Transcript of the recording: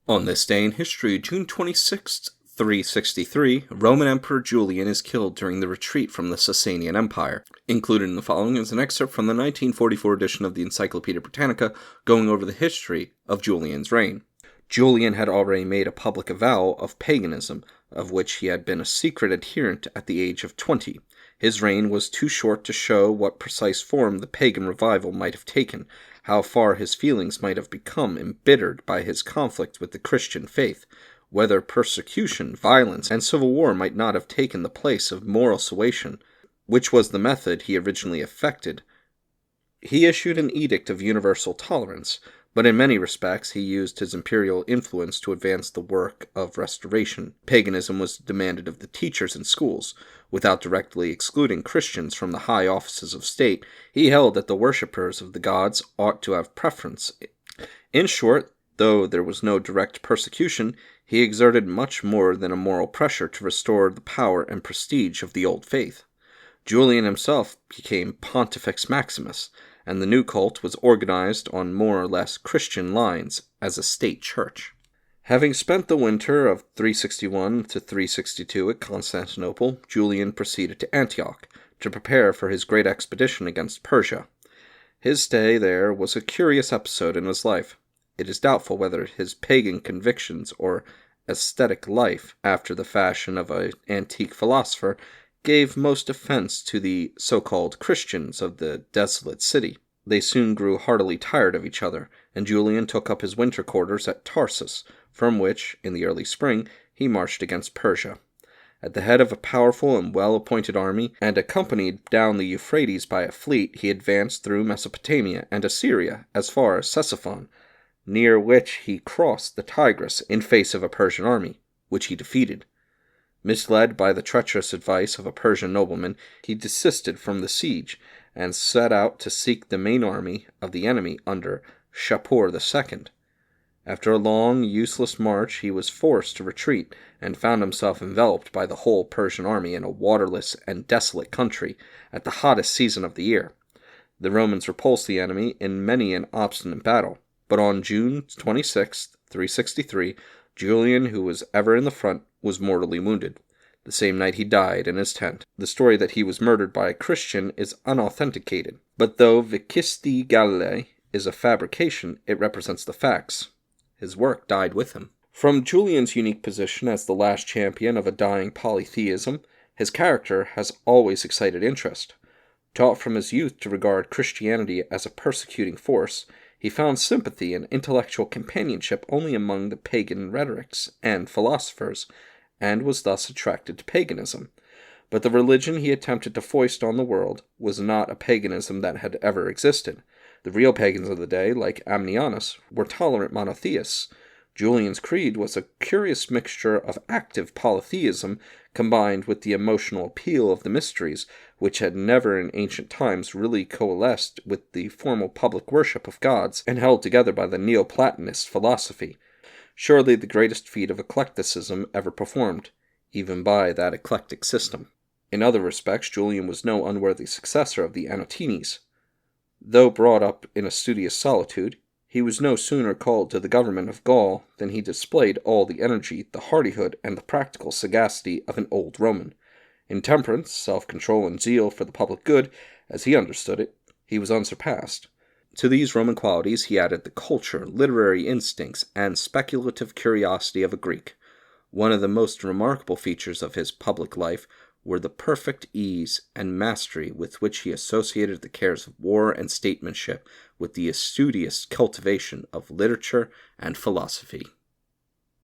On this day in history, June 26th, 363, Roman Emperor Julian is killed during the retreat from the Sasanian Empire. Included in the following is an excerpt from the 1944 edition of the Encyclopedia Britannica going over the history of Julian's reign. Julian had already made a public avowal of paganism, of which he had been a secret adherent at the age of 20. His reign was too short to show what precise form the pagan revival might have taken, how far his feelings might have become embittered by his conflict with the Christian faith, whether persecution, violence, and civil war might not have taken the place of moral suasion, which was the method he originally effected. He issued an edict of universal tolerance, but in many respects he used his imperial influence to advance the work of restoration. Paganism was demanded of the teachers in schools. Without directly excluding Christians from the high offices of state, he held that the worshippers of the gods ought to have preference. In short, though there was no direct persecution, he exerted much more than a moral pressure to restore the power and prestige of the old faith. Julian himself became Pontifex Maximus, and the new cult was organized on more or less Christian lines as a state church. Having spent the winter of 361 to 362 at Constantinople, Julian proceeded to Antioch to prepare for his great expedition against Persia. His stay there was a curious episode in his life. It is doubtful whether his pagan convictions or ascetic life, after the fashion of an antique philosopher, gave most offense to the so-called Christians of the desolate city. They soon grew heartily tired of each other, and Julian took up his winter quarters at Tarsus, from which, in the early spring, he marched against Persia. At the head of a powerful and well-appointed army, and accompanied down the Euphrates by a fleet, he advanced through Mesopotamia and Assyria as far as Ctesiphon, near which he crossed the Tigris in face of a Persian army, which he defeated. Misled by the treacherous advice of a Persian nobleman, he desisted from the siege, and set out to seek the main army of the enemy under Shapur II. After a long, useless march, he was forced to retreat, and found himself enveloped by the whole Persian army in a waterless and desolate country at the hottest season of the year. The Romans repulsed the enemy in many an obstinate battle, but on June 26, 363, Julian, who was ever in the front, was mortally wounded. The same night he died in his tent. The story that he was murdered by a Christian is unauthenticated, but though Vicisti Galilee is a fabrication, it represents the facts. His work died with him. From Julian's unique position as the last champion of a dying polytheism, his character has always excited interest. Taught from his youth to regard Christianity as a persecuting force, he found sympathy and intellectual companionship only among the pagan rhetorics and philosophers, and was thus attracted to paganism. But the religion he attempted to foist on the world was not a paganism that had ever existed. The real pagans of the day, like Amnianus, were tolerant monotheists. Julian's creed was a curious mixture of active polytheism combined with the emotional appeal of the mysteries, which had never in ancient times really coalesced with the formal public worship of gods, and held together by the Neoplatonist philosophy. Surely the greatest feat of eclecticism ever performed, even by that eclectic system. In other respects, Julian was no unworthy successor of the Anotines. Though brought up in a studious solitude, he was no sooner called to the government of Gaul than he displayed all the energy, the hardihood, and the practical sagacity of an old Roman. In temperance, self-control, and zeal for the public good, as he understood it, he was unsurpassed. To these Roman qualities he added the culture, literary instincts, and speculative curiosity of a Greek. One of the most remarkable features of his public life were the perfect ease and mastery with which he associated the cares of war and statesmanship with the studious cultivation of literature and philosophy.